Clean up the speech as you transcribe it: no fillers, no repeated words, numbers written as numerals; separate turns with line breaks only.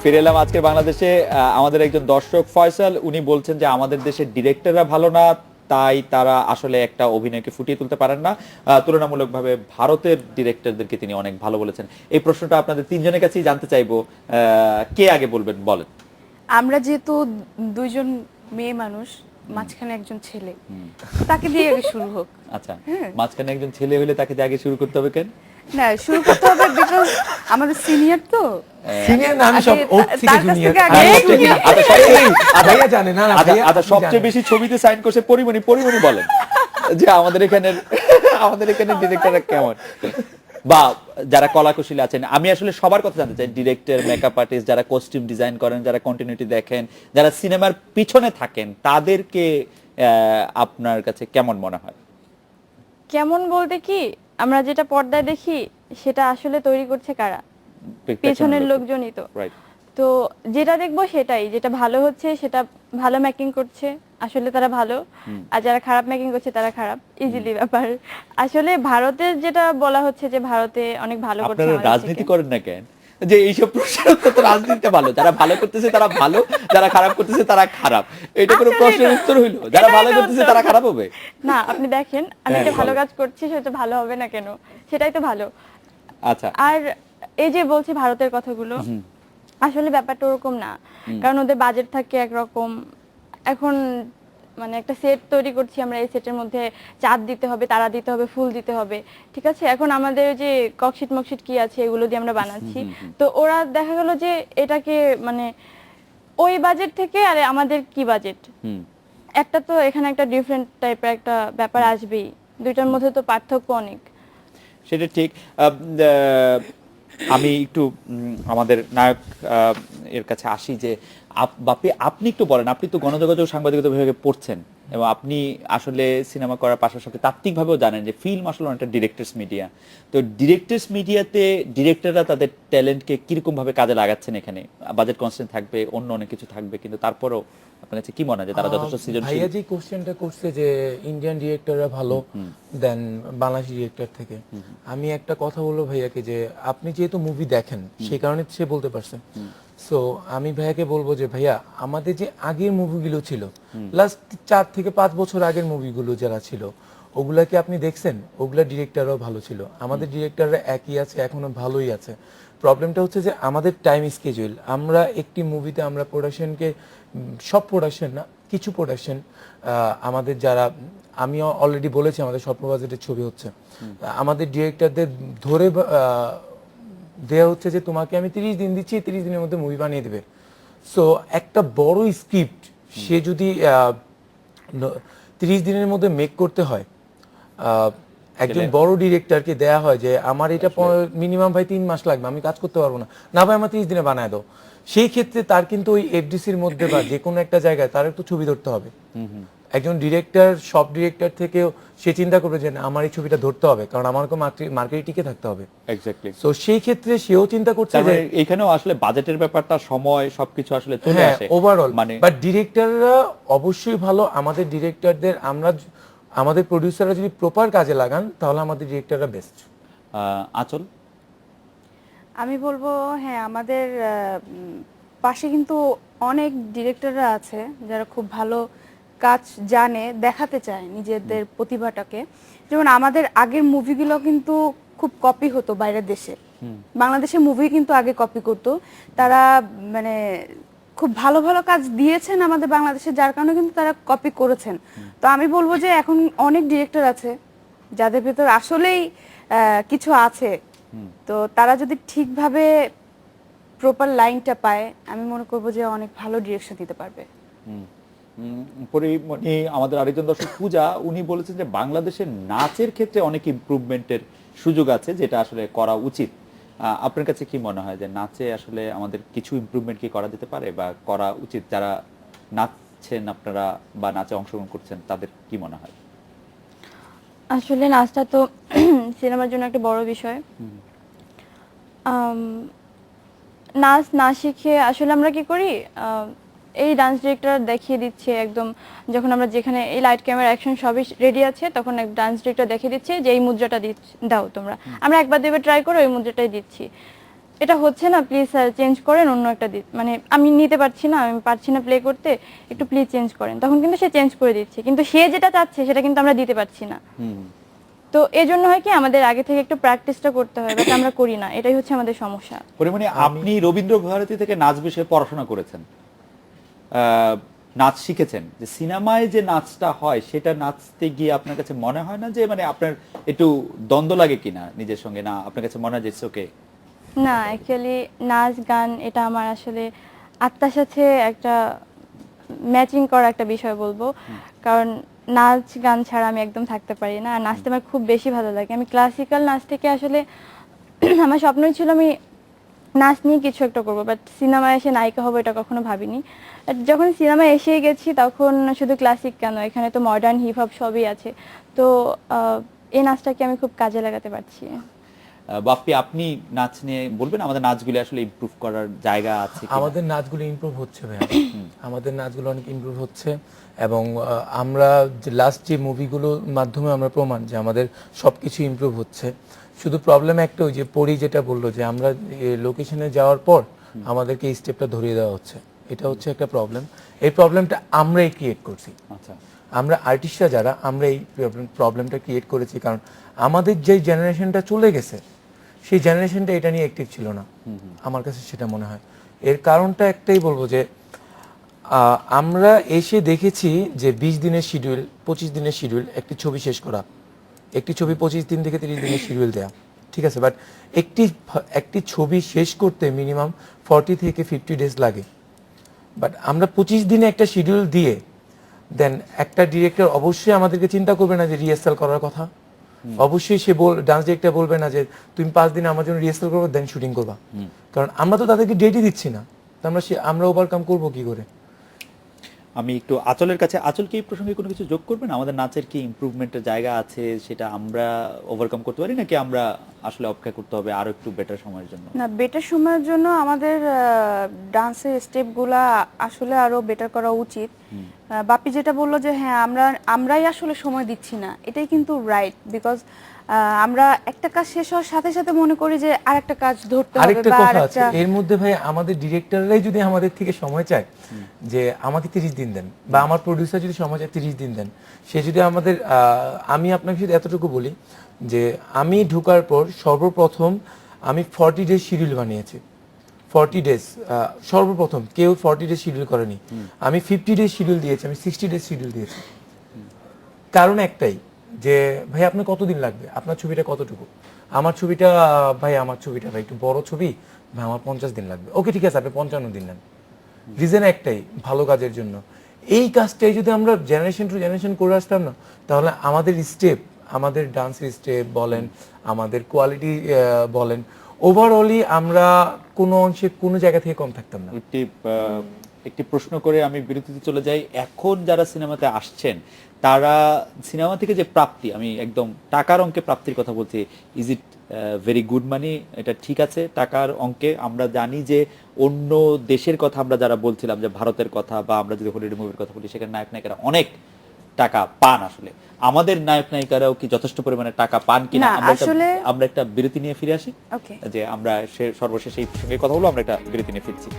ফিরে এলাম আজকে বাংলাদেশে। আমাদের একজন দর্শক ফয়সাল, উনি বলছেন যে আমাদের দেশের ডিরেক্টররা ভালো না, তাই তারা আসলে একটা অভিনয়কে ফুটিয়ে তুলতে পারেন না। তুলনামূলকভাবে ভারতের ডিরেক্টরদেরকে তিনি অনেক ভালো বলেছেন। এই প্রশ্নটা আপনাদের তিনজনের কাছেই জানতে চাইবো, কে আগে বলবেন, বলেন।
আমরা যেহেতু দুইজন মেয়ে মানুষ, মাঝখানে একজন ছেলে, তাকে দিয়ে আগে শুরু হোক।
আচ্ছা, মাঝখানে একজন ছেলে হলে তাকে দিয়ে আগে শুরু করতে হবে কেন?
না, শুরু করতে হবে বিকজ আমাদের সিনিয়র তো।
সিনিয়র না, আমি সব
আগে
ওর থেকে
তার কাছ
জুনিয়র।
থেকে আগে
ভাইয়া জানে না, না ভাইয়া
আচ্ছা, সবচেয়ে বেশি ছবিতে সাইন করছে পরিমণি। পরিমণি বলেন যে আমাদের এখানে ডিরেক্টররা কেমন, বা যারা কলাকুশলী আছেন। আমি আসলে সবার কথা জানতে চাই, ডিরেক্টর, মেকআপ আর্টিস্ট, যারা কস্টিউম ডিজাইন করেন, যারা কন্টিনিউটি দেখেন, যারা সিনেমার পিছনে থাকেন, তাদেরকে আপনার কাছে কেমন মনে হয়?
কেমন বলতে কি, আমরা যেটা পর্দায় দেখি সেটা আসলে তৈরি করছে কারা? পেছনের লোকজনই তো।
রাইট।
তো যেটা দেখবো সেটাই, যেটা ভালো হচ্ছে সেটা ভালো মেকিং করছে, আসলে তারা ভালো। আর যারা খারাপ মেকিং করছে তারা খারাপ, ইজিলি ব্যাপার। আসলে ভারতের যেটা বলা হচ্ছে যে ভারতে অনেক ভালো করছে,
আপনারা
আমাদের
রাজনীতি
থেকে।
করেন না কেন? যে এইসব প্রশ্নের উত্তর তো রাজনীতিটা ভালো, যারা ভালো করতেছে তারা ভালো, যারা খারাপ করতেছে তারা খারাপ। এটা কোনো
আসলেই
প্রশ্নের
তো।
উত্তর হইলো? যারা
এটাই
ভালো
তো
করতেছে
উত্তর।
তারা খারাপ হবে?
না, আপনি দেখেন, আমি
হ্যাঁ,
যে ভালো
বলেন।
কাজ করছি সেটা ভালো হবে না কেন? সেটাই তো ভালো।
আচ্ছা,
আর এই যে বলছি ভারতের কথাগুলো, আসলে ব্যাপারটা ওরকম না। কারণ ওদের বাজেট থাকে একরকম। এখন মানে একটা সেট তৈরি করছি আমরা, এই সেটের মধ্যে চাঁদ দিতে হবে, তারা দিতে হবে, ফুল দিতে হবে, ঠিক আছে? এখন আমাদের যে ককশিট মকশিট কি আছে এগুলো দিয়ে আমরা বানাচ্ছি। তো ওরা দেখা গেল যে এটাকে মানে ওই বাজেট থেকে, আরে আমাদের কি বাজেট, একটা তো এখানে একটা ডিফারেন্ট টাইপের একটা ব্যাপার আসবেই। দুইটার মধ্যে তো পার্থক্য অনেক।
সেটা ঠিক। আমি একটু আমাদের নায়ক এর কাছে আসি যে বাপি, আপনি একটু বলেন, আপনি তো গণযোগাযোগ সাংবাদিকতা বিভাগে পড়ছেন এবং আপনি আসলে সিনেমা করার পাশাপাশি তাত্ত্বিকভাবেও জানেন যে ফিল্ম আসলে অনেকটা ডিরেক্টরস মিডিয়া। তো ডিরেক্টরস মিডিয়াতে ডিরেক্টররা তাদের ট্যালেন্টকে কিরকম ভাবে কাজে লাগাচ্ছেন? এখানে বাজেট কনস্ট্যান্ট থাকবে, অন্য অনেক কিছু থাকবে, কিন্তু তারপরও আপনার কাছে কি মনে হয় যে তারা যথেষ্ট সৃজনশীল?
ভাইয়া যে কোশ্চেনটা করছে যে ইন্ডিয়ান ডিরেক্টররা ভালো দেন বাংলাদেশি ডিরেক্টর থেকে, আমি একটা কথা বলবো ভাইয়াকে যে আপনি যেহেতু মুভি দেখেন সেই কারণে সে বলতে পারছেন। সো আমি ভাইয়াকে বলবো যে ভাইয়া, আমাদের যে আগের মুভিগুলো ছিল, লাস্ট 4 থেকে 5 বছর আগের মুভিগুলো যারা ছিল, ওগুলা কি আপনি দেখছেন? ওগুলা ডিরেক্টররাও ভালো ছিল, আমাদের ডিরেক্টররা একই আছে, এখনো ভালোই আছে। প্রবলেমটা হচ্ছে যে আমাদের টাইম স্কেজুয়াল। আমরা একটি মুভিতে আমরা প্রোডাকশনকে, সব প্রোডাকশন না, কিছু প্রোডাকশন আমাদের যারা, আমি অলরেডি বলেছি আমাদের স্বল্প বাজেটের ছবি হচ্ছে, আমাদের ডিরেক্টরদের ধরে দেয়া হচ্ছে যে তোমাকে আমি 30 দিন দিচ্ছি, 30 দিনের মধ্যে মুভি বানিয়ে দেবে। সো একটা বড় স্ক্রিপ্ট সে যদি 30 দিনের মধ্যে মেক করতে হয়, একজন বড় ডিরেক্টরকে দেয়া হয় যে আমার এটা মিনিমাম ভাই 3 মাস লাগবে, আমি কাজ করতে পারবো না, না ভাই আমার 30 দিনে বানায় দাও। সেই ক্ষেত্রে তার কিন্তু ওই এফডিসির মধ্যে বা যে কোনো একটা জায়গায় তার একটু ছবি ধরতে হবে। একজন ডিরেক্টর সব ডিরেক্টর থেকেও সে চিন্তা করবে যে না, আমার এই ছবিটা ধরতে হবে, কারণ আমাকে মার্কেটে টিকে থাকতে হবে।
এক্স্যাক্টলি।
সো সেই ক্ষেত্রে সেও চিন্তা করছে যে
এখানেও আসলে বাজেটের ব্যাপারটা, সময়, সবকিছু আসলে চলে আসে
ওভারঅল।
মানে।
বাট ডিরেক্টররা অবশ্যই ভালো। আমাদের ডিরেক্টরদের আমরা, আমাদের প্রোডিউসাররা যদি প্রপার কাজে লাগান তাহলে আমাদের ডিরেক্টররা বেস্ট।
আঁচল?
আমি বলবো হ্যাঁ, আমাদের পাশে কিন্তু অনেক ডিরেক্টররা আছে যারা খুব ভালো কাজ জানে, দেখাতে চায় নিজেদের প্রতিভাটাকে। যেমন আমাদের আগের মুভিগুলো কিন্তু খুব কপি হতো বাইরের দেশে, বাংলাদেশের মুভি কিন্তু আগে কপি করতো তারা। মানে খুব ভালো ভালো কাজ দিয়েছেন আমাদের বাংলাদেশে, যার কারণে কিন্তু তারা কপি করেছেন। তো আমি বলবো যে এখন অনেক ডিরেক্টর আছে যাদের ভেতর আসলেই কিছু আছে। তো তারা যদি ঠিকভাবে প্রপার লাইনটা পায়, আমি মনে করবো যে অনেক ভালো ডিরেকশন দিতে পারবে।
পরিমণি, আমাদের আরেকজন দর্শক পূজা, উনি বলেছেন যে বাংলাদেশের নাচের ক্ষেত্রে অনেক ইমপ্রুভমেন্টের সুযোগ আছে, যেটা আসলে করা উচিত। আপনার কাছে কি মনে হয় যে নাচে আসলে আমাদের কিছু ইমপ্রুভমেন্ট কি করা যেতে পারে বা করা উচিত? যারা নাচছেন আপনারা বা নাচে অংশগ্রহণ করছেন, তাদের কি মনে হয়?
আসলে নাচটা তো সিনেমার জন্য একটা বড় বিষয়। নাচ না শিখে আসলে আমরা কি করি, এই ডান্স ডিরেক্টর দেখিয়ে দিচ্ছে একদম, যখন আমরা যেখানে এই লাইট ক্যামেরা অ্যাকশন সবই রেডি আছে, তখন এক ডান্স ডিরেক্টর দেখিয়ে দিচ্ছে যে এই মুদ্রাটা দাও তোমরা, আমরা একবার দুইবার ট্রাই করে ওই মুদ্রাটাই দিচ্ছি।
এটা হচ্ছে না, প্লিজ স্যার চেঞ্জ করেন, অন্য একটা মানে আমি নিতে পারছি না, আমি পারছি না প্লে করতে, একটু প্লিজ চেঞ্জ করেন, তখন কিন্তু সে চেঞ্জ করে দিচ্ছে, কিন্তু সে যেটা চাচ্ছে সেটা কিন্তু আমরা দিতে পারছি না। তো এই জন্য হয় কি আমাদের আগে থেকে একটু প্র্যাকটিসটা করতে হয়, বাট আমরা করি না, এটাই হচ্ছে আমাদের সমস্যা।
পরিমণি, আপনি রবীন্দ্র ভারতী থেকে নাচ বিষয়ে পড়াশোনা করেছেন, নাচ শিখেছেন, যে সিনেমায় যে নাচটা হয় সেটা নাচতে গিয়ে আপনার কাছে মনে হয় না যে মানে আপনার একটু দ্বন্দ্ব লাগে কিনা নিজের সঙ্গে, না আপনার কাছে মনে হয় যে ওকে?
না, অ্যাকচুয়ালি নাচ গান এটা আমার আসলে আত্মার সাথে একটা ম্যাচিং করা একটা বিষয় বলবো, কারণ নাচ গান ছাড়া আমি একদম থাকতে পারি না, আর নাচতে আমার খুব বেশি ভালো লাগে। আমি ক্লাসিক্যাল নাচ থেকে আসলে আমার স্বপ্নই ছিল আমি নাচ নিয়ে কিছু একটা করবো, বাট সিনেমায় এসে নায়িকা হবো এটা কখনো ভাবিনি। আর যখন সিনেমায় এসে গেছি তখন শুধু ক্লাসিক কেন, এখানে তো মডার্ন হিপ হপ সবই আছে, তো এই নাচটাকে আমি খুব কাজে লাগাতে পারছি।
বাপ্পি, আপনি নাচ নিয়ে বলবেন, আমাদের নাচগুলি আসলে ইমপ্রুভ করার জায়গা আছে কিনা?
আমাদের নাচগুলো ইমপ্রুভ হচ্ছে ভাইয়া, আমাদের নাচগুলো অনেক ইমপ্রুভ হচ্ছে, এবং আমরা যে লাস্ট যে মুভিগুলোর মাধ্যমে আমরা প্রমাণ যে আমাদের সবকিছু ইমপ্রুভ হচ্ছে। শুধু প্রবলেম একটা, ওই যে পরি যেটা বললো যে আমরা লোকেশনে যাওয়ার পর আমাদেরকে এই স্টেপটা ধরিয়ে দেওয়া হচ্ছে, এটা হচ্ছে একটা প্রবলেম। এই প্রবলেমটা আমরাই ক্রিয়েট করছি।
আচ্ছা,
আমরা আর্টিস্টরা যারা, আমরা এই প্রবলেমটা ক্রিয়েট করেছি, কারণ আমাদের যে জেনারেশনটা চলে গেছে সেই জেনারেশনটা এটা নিয়ে অ্যাক্টিভ ছিল না, আমার কাছে সেটা মনে হয়। এর কারণটা একটাই বলবো যে আমরা এসে দেখেছি যে 20 দিনের শিডিউল, 25 দিনের শিডিউল, একটি ছবি শেষ করা, একটি ছবি 25 দিন থেকে 30 দিনের শিডিউল দেয়া, ঠিক আছে, বাট একটি ছবি শেষ করতে মিনিমাম 40 থেকে 50 ডেজ লাগে। বাট আমরা 25 দিনে একটা শিডিউল দিয়ে দেন একটা ডিরেক্টর অবশ্যই আমাদেরকে চিন্তা করবে না যে রিহার্সাল করার কথা, অবশ্যই সে ডান্স ডিরেক্টর বলবে না যে তুমি 5 দিন আমার জন্য রিহার্সাল করবে দেন শুটিং করবা, কারণ আমরা তো তাদেরকে ডেটই দিচ্ছি না, তো আমরা ওভারকাম করবো কি করে?
আমি একটু আঁচলের কাছে, আঁচল কি এই প্রসঙ্গে কোনো কিছু যোগ করবেন? আমাদের নাচের কি ইমপ্রুভমেন্টের জায়গা আছে, সেটা আমরা ওভারকাম করতে পারি নাকি আমরা আসলে অপেক্ষা করতে হবে আরো একটু বেটার সময়ের জন্য?
না, বেটার সময়ের জন্য আমাদের ডান্সের স্টেপগুলা আসলে আরো বেটার করা উচিত। বাপি যেটা বললো যে হ্যাঁ আমরাই আসলে সময় দিচ্ছি না, এটাই কিন্তু রাইট, বিকজ আমরা একটা কাজ শেষ হওয়ার সাথে সাথে মনে করি যে আরেকটা কাজ ধরতে হবে
আরেকটা
বা
কথা আছে
আরেকটা।
এর মধ্যে ভাই, আমাদের ডিরেক্টররাই যদি আমাদের থেকে সময় চায় যে আমাকে 30 দিন দেন, বা আমার প্রডিউসার যদি সময় চায় 30 দিন দেন, সে যদি আমাদের আমি আপনাকে শুধু এতটুকু বলি যে আমি ঢোকার পর সর্বপ্রথম আমি 40 ডেজ শিডিউল বানিয়েছি। 40 ডেজ সর্বপ্রথম, কেউ 40 ডেজ শিডিউল করেনি। আমি 50 ডেজ শিডিউল দিয়েছি, আমি 60 ডেজ শিডিউল দিয়েছি। কারণ একটাই যে ভাই আপনার কতদিন লাগবে, আপনার ছবিটা কতটুকু, আমার ছবিটা ভাই একটু বড় ছবি, ভাই আমার 50 দিন লাগবে, ওকে ঠিক আছে আপনি 55 দিন নেন। রিজন একটাই, ভালো কাজের জন্য। এই কাজটাই যদি আমরা জেনারেশন টু জেনারেশন করে আসতাম না, তাহলে আমাদের স্টেপ, আমাদের ডান্সের স্টেপ বলেন, আমাদের কোয়ালিটি বলেন, ওভারঅলই আমরা কোনো অংশে কোনো জায়গা থেকে কম থাকতাম না।
একটি প্রশ্ন করে আমি বিরতিতে চলে যাই। এখন যারা সিনেমাতে আসছেন তারা সিনেমা থেকে যে প্রাপ্তি, আমি একদম টাকার অঙ্কে প্রাপ্তির কথা বলছি, ইজ ইট ভেরি গুড মানি? এটা ঠিক আছে টাকার অঙ্কে? আমরা জানি যে অন্য দেশের কথা আমরা যারা বলছিলাম, যে ভারতের কথা বা আমরা যদি হলিউড মুভির কথা বলি, সেখানে নায়ক নায়িকারা অনেক টাকা পান। আসলে আমাদের নায়ক নায়িকারাও কি যথেষ্ট পরিমাণে টাকা পান কিনা?
না,
আমরা একটা বিরতি নিয়ে ফিরে আসি,
ওকে।
যে আমরা সর্বশেষ এই প্রসঙ্গে কথা বলবো, আমরা একটা বিরতি নিয়ে ফিরছি।